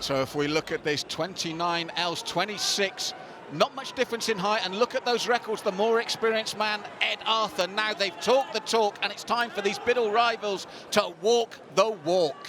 So if we look at this, 29 else, 26, not much difference in height, and look at those records, the more experienced man, Ed Arthur. Now they've talked the talk, and it's time for these Biddle rivals to walk the walk.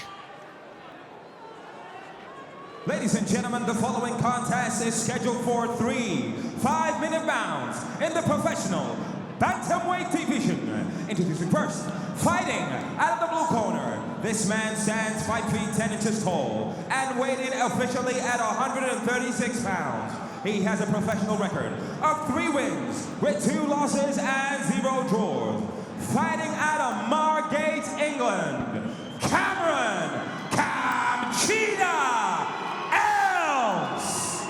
Ladies and gentlemen, the following contest is scheduled for 3 5-minute rounds in the professional Bantamweight division. Introducing first, fighting out of the blue corner. This man stands 5 feet 10 inches tall and weighed in officially at 136 pounds. He has a professional record of 3 wins with 2 losses and 0 draws. Fighting out of Margate, England, Cameron Camchida else.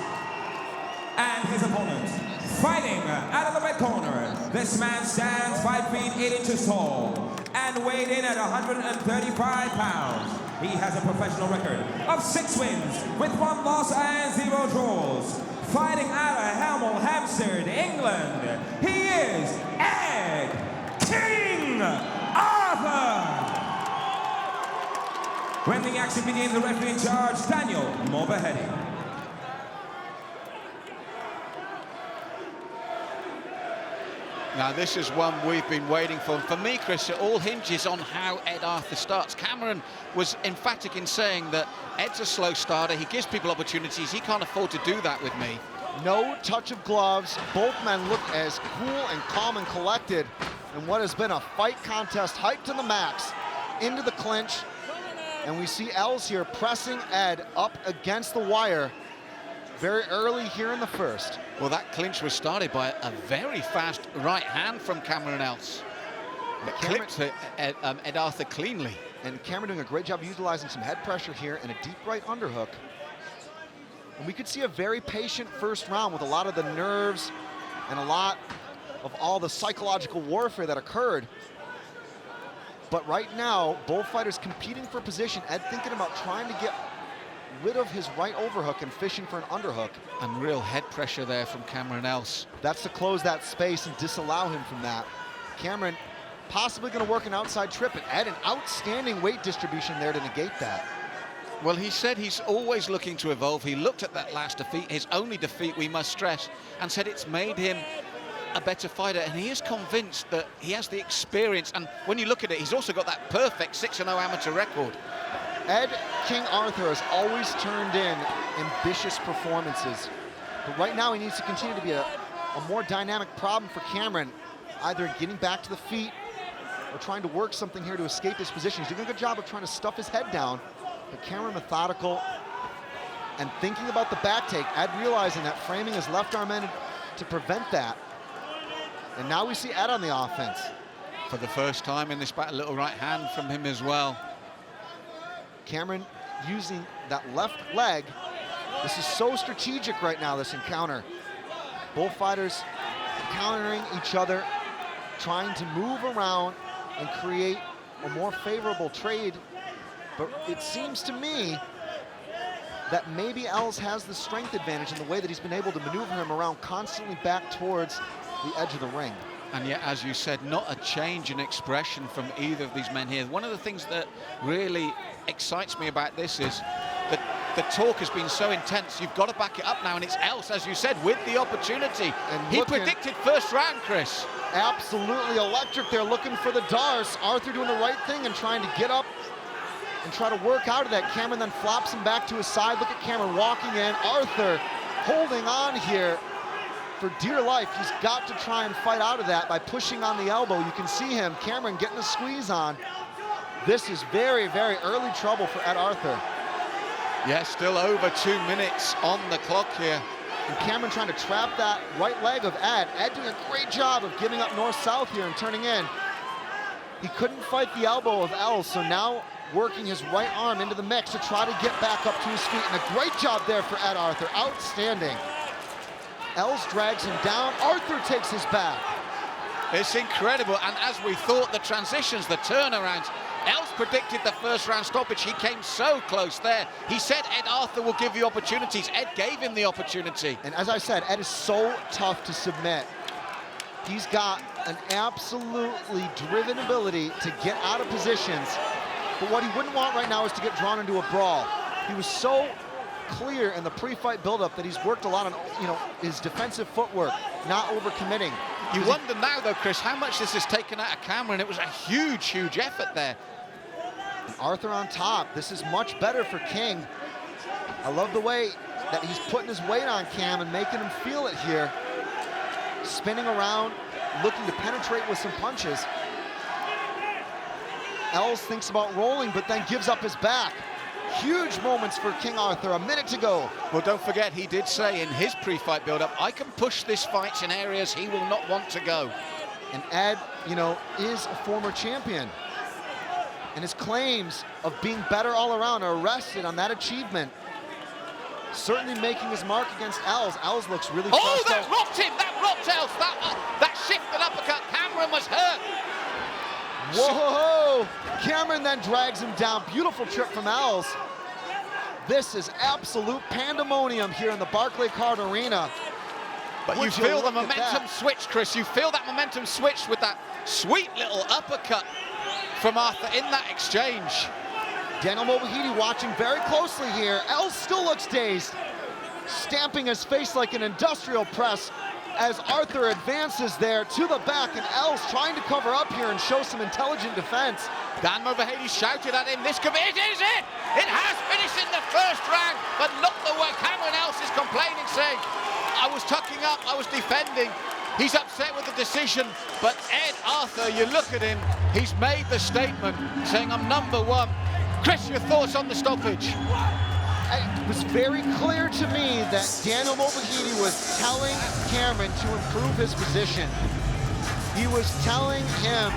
And his opponent, fighting out of the red corner. This man stands 5 feet 8 inches tall and weighed in at 135 pounds. He has a professional record of 6 wins with 1 loss and 0 draws. Fighting out of Hemel Hempstead, England, he is Ed King Arthur. When the action begins, the referee in charge, Daniel Mulvahedi. Now this is one we've been waiting for. And for me, Chris, it all hinges on how Ed Arthur starts. Cameron was emphatic in saying that Ed's a slow starter. He gives people opportunities. He can't afford to do that with me. No touch of gloves. Both men look as cool and calm and collected in what has been a fight contest hyped to the max into the clinch. And we see Els here pressing Ed up against the wire very early here in the first. Well, that clinch was started by a very fast right hand from Cameron Els. It clipped Ed Arthur cleanly. And Cameron doing a great job utilizing some head pressure here and a deep right underhook. And we could see a very patient first round with a lot of the nerves and a lot of all the psychological warfare that occurred. But right now, both fighters competing for position. Ed thinking about trying to get rid of his right overhook and fishing for an underhook. And real head pressure there from Cameron Els. That's to close that space and disallow him from that. Cameron possibly going to work an outside trip, and Ed an outstanding weight distribution there to negate that. Well, he said he's always looking to evolve. He looked at that last defeat, his only defeat, we must stress, and said it's made him a better fighter, and he is convinced that he has the experience. And when you look at it, he's also got that perfect 6-0 amateur record. Ed King Arthur has always turned in ambitious performances, but right now he needs to continue to be a more dynamic problem for Cameron, either getting back to the feet or trying to work something here to escape his position. He's doing a good job of trying to stuff his head down, but Cameron methodical and thinking about the back take. Ed realizing that framing his left arm in to prevent that. And now we see Ed on the offense. For the first time in this battle, a little right hand from him as well. Cameron using that left leg. This is so strategic right now, this encounter. Both fighters countering each other, trying to move around and create a more favorable trade. But it seems to me that maybe Els has the strength advantage in the way that he's been able to maneuver him around constantly back towards the edge of the ring. And yet, as you said, not a change in expression from either of these men here. One of the things that really excites me about this is that the talk has been so intense. You've got to back it up now, and it's Els, as you said, with the opportunity. And he predicted first round, Chris. Absolutely electric there, looking for the Dars. Arthur doing the right thing and trying to get up and try to work out of that. Cameron then flops him back to his side. Look at Cameron walking in. Arthur holding on here for dear life. He's got to try and fight out of that by pushing on the elbow. You can see him, Cameron, getting a squeeze on. This is very, very early trouble for Ed Arthur. Yeah, still over 2 minutes on the clock here. And Cameron trying to trap that right leg of Ed. Ed doing a great job of giving up north-south here and turning in. He couldn't fight the elbow of Els, so now working his right arm into the mix to try to get back up to his feet. And a great job there for Ed Arthur, outstanding. Els drags him down, Arthur takes his back. It's incredible, and as we thought, the transitions, the turnarounds, Els predicted the first round stoppage. He came so close there. He said Ed Arthur will give you opportunities. Ed gave him the opportunity. And as I said, Ed is so tough to submit. He's got an absolutely driven ability to get out of positions. But what he wouldn't want right now is to get drawn into a brawl. He was so clear in the pre-fight buildup that he's worked a lot on, his defensive footwork, not overcommitting. You wonder now, though, Chris, how much this has taken out of Cameron. It was a huge, huge effort there. And Arthur on top. This is much better for King. I love the way that he's putting his weight on Cam and making him feel it here. Spinning around, looking to penetrate with some punches. Els thinks about rolling, but then gives up his back. Huge moments for King Arthur, a minute to go. Well, don't forget, he did say in his pre-fight build-up, I can push this fight in areas he will not want to go. And Ed, is a former champion. And his claims of being better all around are rested on that achievement. Certainly making his mark against Els. Els looks really fresh. Oh, that rocked him! That rocked Els! That shifted uppercut. Cameron was hurt. Whoa! Cameron then drags him down. Beautiful trip from Els. This is absolute pandemonium here in the Barclaycard Arena. But you feel the momentum switch, Chris. You feel that momentum switch with that sweet little uppercut from Arthur in that exchange. Daniel Mobahidi watching very closely here. Els still looks dazed, stamping his face like an industrial press as Arthur advances there to the back, and Els trying to cover up here and show some intelligent defense. Dan Mobahidi shouted at him, this could be, it is it! It has finished in the first round, but look the way Cameron Els is complaining, saying, I was tucking up, I was defending. He's upset with the decision, but Ed Arthur, you look at him, he's made the statement saying, I'm number one. Chris, your thoughts on the stoppage? It was very clear to me that Daniel Mobahidi was telling Cameron to improve his position. He was telling him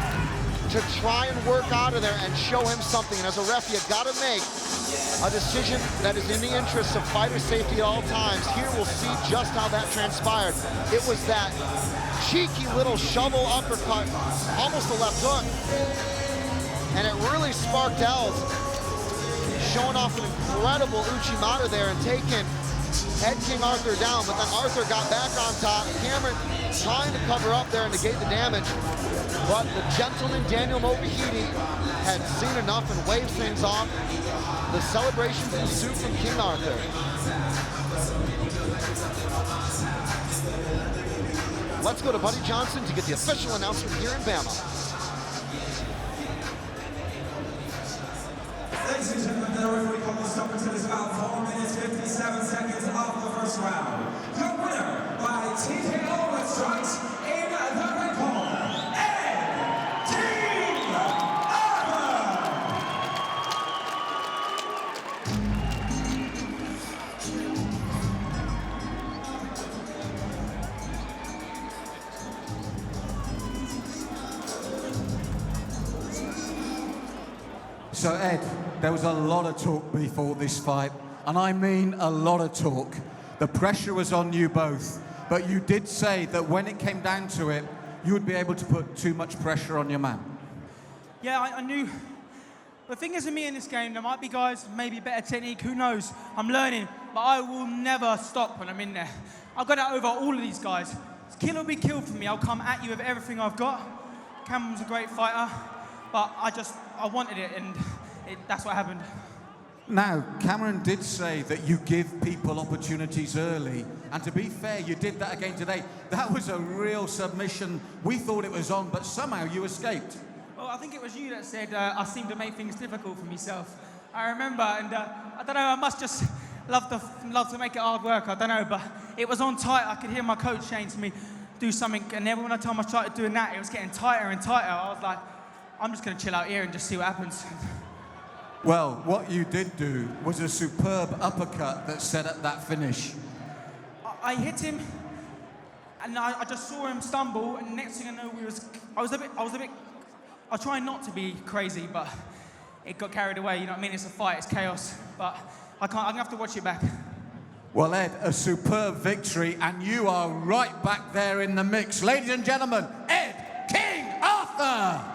to try and work out of there and show him something. And as a ref, you got to make a decision that is in the interest of fighter safety at all times. Here we'll see just how that transpired. It was that cheeky little shovel uppercut, almost a left hook. And it really sparked Els, showing off an incredible Uchimata there and taking Ed King Arthur down, but then Arthur got back on top. Cameron trying to cover up there and negate the damage, but the gentleman Daniel Mobahidi had seen enough and waved things off. The celebrations ensued from King Arthur. Let's go to Buddy Johnson to get the official announcement here in BAMMA. Ladies and gentlemen, the referee called the stopper to this bout 4 minutes 57 seconds of the first round. Your winner by TKO with strikes in the red corner, Ed King Arthur. So Ed, there was a lot of talk before this fight, and I mean a lot of talk. The pressure was on you both, but you did say that when it came down to it, you would be able to put too much pressure on your man. Yeah, I knew. The thing is with me in this game, there might be guys, maybe better technique, who knows? I'm learning, but I will never stop when I'm in there. I've got it over all of these guys. Kill or be killed for me. I'll come at you with everything I've got. Cameron's a great fighter, but I wanted it, and that's what happened. Now, Cameron did say that you give people opportunities early, and to be fair, you did that again today. That was a real submission. We thought it was on, but somehow you escaped. Well, I think it was you that said I seem to make things difficult for myself. I remember, and I don't know, I must just love to make it hard work, I don't know, but it was on tight. I could hear my coach saying to me, do something, and every time I started doing that, it was getting tighter and tighter. I was like, I'm just going to chill out here and just see what happens. Well, what you did do was a superb uppercut that set up that finish. I hit him, and I just saw him stumble, and next thing I know, I try not to be crazy, but it got carried away, you know what I mean? It's a fight, it's chaos, but I'm gonna have to watch it back. Well, Ed, a superb victory, and you are right back there in the mix. Ladies and gentlemen, Ed King Arthur!